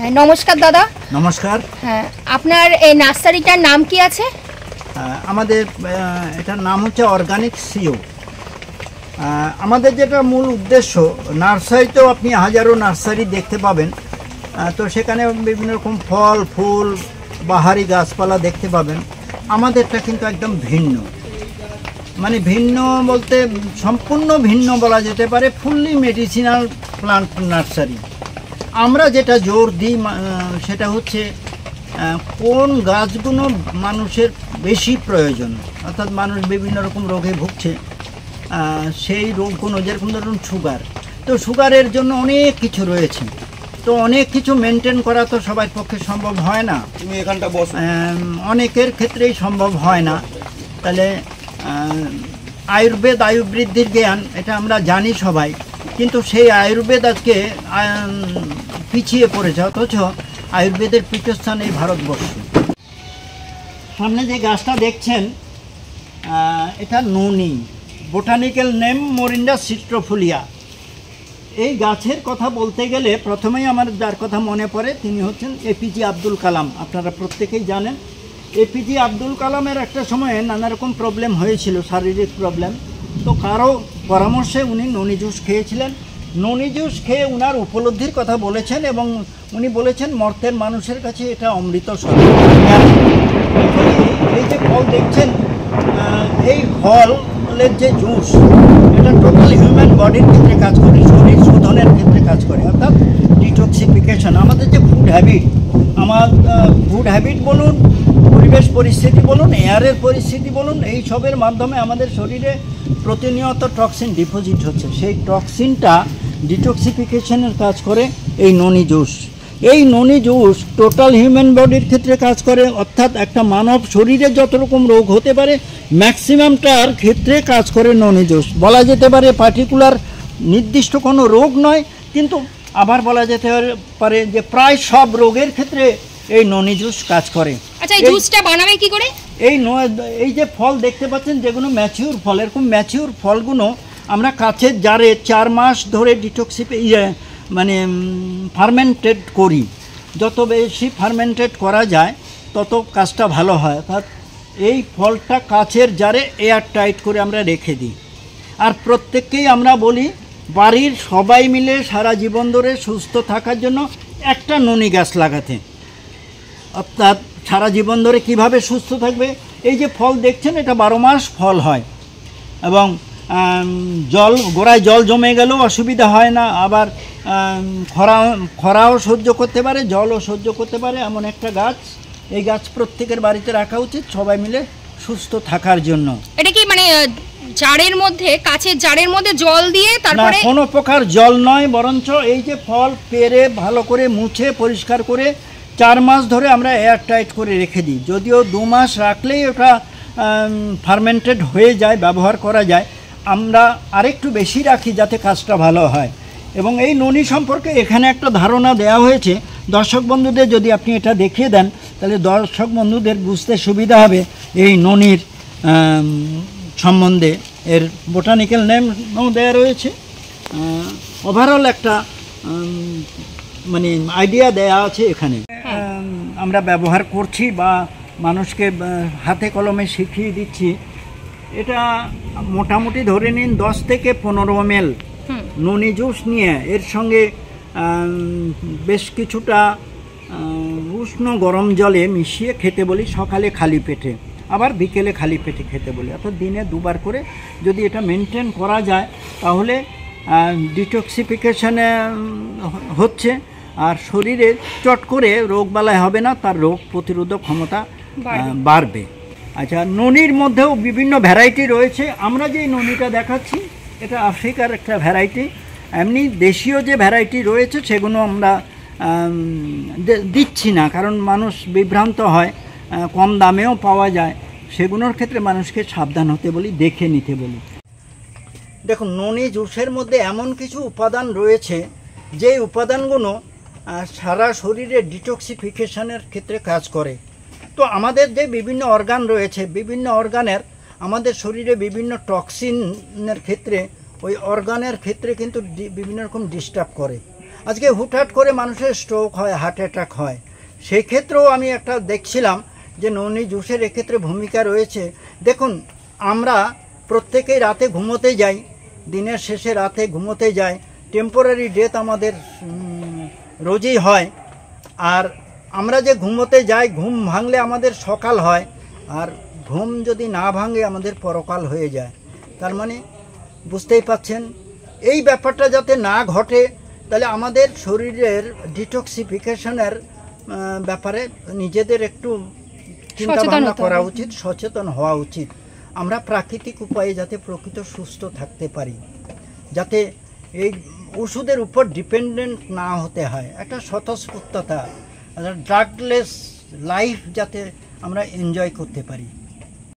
নমস্কার দাদা। নমস্কার। হ্যাঁ, আপনার এই নার্সারিটার নাম কি আছে? আমাদের এটার নাম হচ্ছে অর্গানিক সিও। আমাদের যেটা মূল উদ্দেশ্য, নার্সারিতেও আপনি হাজারো নার্সারি দেখতে পাবেন, তো সেখানে বিভিন্ন রকম ফল ফুল বাহারি গাছপালা দেখতে পাবেন। আমাদেরটা কিন্তু একদম ভিন্ন, মানে ভিন্ন বলতে সম্পূর্ণ ভিন্ন বলা যেতে পারে। Fully medicinal plant nursery. আমরা যেটা জোর দিই সেটা হচ্ছে কোন গাছগুলো মানুষের বেশি প্রয়োজন, অর্থাৎ মানুষ বিভিন্ন রকম রোগে ভুগছে, সেই রোগগুলো যেরকম ধরুন সুগার, তো সুগারের জন্য অনেক কিছু রয়েছে, তো অনেক কিছু মেনটেন করা তো সবার পক্ষে সম্ভব হয় না, অনেকের ক্ষেত্রেই সম্ভব হয় না। তাহলে আয়ুর্বেদ আয়ুর্বৃদ্ধির জ্ঞান এটা আমরা জানি সবাই, কিন্তু সেই আয়ুর্বেদ আজকে পিছিয়ে পড়েছে, অথচ আয়ুর্বেদের পীঠস্থান এই ভারতবর্ষ। সামনে যে গাছটা দেখছেন এটা ননি, বোটানিক্যাল নেম মোরিন্ডা সিট্রোফোলিয়া। এই গাছের কথা বলতে গেলে প্রথমেই আমার যার কথা মনে পড়ে তিনি হচ্ছেন এপিজে আব্দুল কালাম। আপনারা প্রত্যেকেই জানেন এপিজে আব্দুল কালামের একটা সময়ে নানা রকম প্রবলেম হয়েছিল, শারীরিক প্রবলেম, তো কারো পরামর্শে উনি ননি জুস খেয়েছিলেন। ননি জুস খেয়ে উনার উপলব্ধির কথা বলেছেন এবং উনি বলেছেন মর্তের মানুষের কাছে এটা অমৃত স্বরূপ। এই যে ফল দেখছেন, এই ফলের যে জুস এটা টোটাল হিউম্যান বডির ক্ষেত্রে কাজ করে, শরীর শোধনের ক্ষেত্রে কাজ করে, অর্থাৎ ডিটক্সিফিকেশন। আমাদের যে ফুড হ্যাবিট বলুন, পরিবেশ পরিস্থিতি বলুন, এয়ারের পরিস্থিতি বলুন, এই সবের মাধ্যমে আমাদের শরীরে প্রতিনিয়ত টক্সিন ডিপোজিট হচ্ছে, সেই টক্সিনটা ডিটক্সিফিকেশনের কাজ করে এই ননি জুস। এই ননি জুস টোটাল হিউম্যান বডির ক্ষেত্রে কাজ করে, অর্থাৎ একটা মানব শরীরে যত রকম রোগ হতে পারে ম্যাক্সিমামটার ক্ষেত্রে কাজ করে ননি জুস। বলা যেতে পারে পার্টিকুলার নির্দিষ্ট কোনো রোগ নয়, কিন্তু আবার বলা যেতে পারে যে প্রায় সব রোগের ক্ষেত্রে এই ননি জুস কাজ করে। আচ্ছা, এই জুসটা বানাবে কি করে? এই যে ফল দেখতে পাচ্ছেন যেগুলো ম্যাচিউর ফল, এরকম ম্যাচিউর ফলগুলো আমরা কাচের জারে 4 মাস ধরে মানে ফার্মেন্টেড করি। যত বেশি ফার্মেন্টেড করা যায় তত কাজটা ভালো হয়, অর্থাৎ এই ফলটা কাচের জারে এয়ার টাইট করে আমরা রেখে দিই। আর প্রত্যেককেই আমরা বলি বাড়ির সবাই মিলে সারা জীবন ধরে সুস্থ থাকার জন্য একটা ননি গাছ লাগাতে, অর্থাৎ সারা জীবন ধরে কিভাবে সুস্থ থাকবে। এই যে ফল দেখছেন এটা 12 মাস ফল হয় এবং গোড়ায় জল জমে গেলেও অসুবিধা হয় না, আবার খরাও সহ্য করতে পারে, জলও সহ্য করতে পারে, এমন একটা গাছ। এই গাছ প্রত্যেকের বাড়িতে রাখা উচিত সবাই মিলে সুস্থ থাকার জন্য। এটা কি মানে জারের মধ্যে, কাচের জারের মধ্যে জল দিয়ে তারপরে? না, কোনো প্রকার জল নয়, বরঞ্চ এই যে ফল পেরে ভালো করে মুছে পরিষ্কার করে 4 মাস ধরে আমরা এয়ার টাইট করে রেখে দিই। যদিও 2 মাস রাখলেই ওটা ফার্মেন্টেড হয়ে যায়, ব্যবহার করা যায়, আমরা আরেকটু বেশি রাখি যাতে কাজটা ভালো হয়। এবং এই ননি সম্পর্কে এখানে একটা ধারণা দেওয়া হয়েছে, দর্শক বন্ধুদের যদি আপনি এটা দেখিয়ে দেন তাহলে দর্শক বন্ধুদের বুঝতে সুবিধা হবে এই ননির সম্বন্ধে। এর বোটানিক্যাল নেমও দেওয়া রয়েছে, ওভারঅল একটা মানে আইডিয়া দেয়া আছে এখানে। আমরা ব্যবহার করছি বা মানুষকে হাতে কলমে শিখিয়ে দিচ্ছি। এটা মোটামুটি ধরে নিন 10 থেকে 15 ml ননি জুস নিয়ে এর সঙ্গে বেশ কিছুটা উষ্ণ গরম জলে মিশিয়ে খেতে বলি, সকালে খালি পেটে, আবার বিকেলে খালি পেটে খেতে বলি, অর্থাৎ দিনে 2 বার করে যদি এটা মেনটেন করা যায় তাহলে ডিটক্সিফিকেশনে হচ্ছে আর শরীরে চট করে রোগবালাই হবে না, তার রোগ প্রতিরোধক ক্ষমতা বাড়বে। আচ্ছা, ননির মধ্যেও বিভিন্ন ভ্যারাইটি রয়েছে। আমরা যে ননিটা দেখাচ্ছি এটা আফ্রিকার একটা ভ্যারাইটি, এমনি দেশীয় যে ভ্যারাইটি রয়েছে সেগুলো আমরা দিচ্ছি না, কারণ মানুষ বিভ্রান্ত হয়, কম দামেও পাওয়া যায়, সেগুলোর ক্ষেত্রে মানুষকে সাবধান হতে বলি, দেখে নিতে বলি। দেখুন, ননি জুসের মধ্যে এমন কিছু উপাদান রয়েছে যে উপাদানগুলো সারা শরীরে ডিটক্সিফিকেশনের ক্ষেত্রে কাজ করে। তো আমাদের যে বিভিন্ন অর্গান রয়েছে, বিভিন্ন অর্গানের আমাদের শরীরে বিভিন্ন টক্সিনের ক্ষেত্রে ওই অর্গানের ক্ষেত্রে কিন্তু বিভিন্ন রকম ডিস্টার্ব করে। আজকে হুটহাট করে মানুষের স্ট্রোক হয়, হার্ট অ্যাটাক হয়। সেই ক্ষেত্রেও আমি একটা দেখছিলাম যে ননি জুসের এক্ষেত্রে ভূমিকা রয়েছে। দেখুন, আমরা প্রত্যেকেই রাতে ঘুমোতে যাই, দিনের শেষে রাতে ঘুমোতে যাই, টেম্পোরারি ডেথ আমাদের রোজই হয়। আর আমরা যে ঘুমোতে যাই, ঘুম ভাঙলে আমাদের সকাল হয়, আর ঘুম যদি না ভাঙে আমাদের পরকাল হয়ে যায়। তার মানে বুঝতেই পাচ্ছেন, এই ব্যাপারটা যাতে না ঘটে, তাহলে আমাদের শরীরের ডিটক্সিফিকেশনের ব্যাপারে নিজেদের একটু চিন্তাভাবনা করা উচিত, সচেতন হওয়া উচিত। আমরা প্রাকৃতিক উপায়ে যাতে প্রকৃত সুস্থ থাকতে পারি, যাতে এই ওষুধের উপর ডিপেন্ডেন্ট না হতে হয়, একটা স্বতঃস্ফূর্ততা, ড্রাগলেস লাইফ যাতে আমরা এনজয় করতে পারি।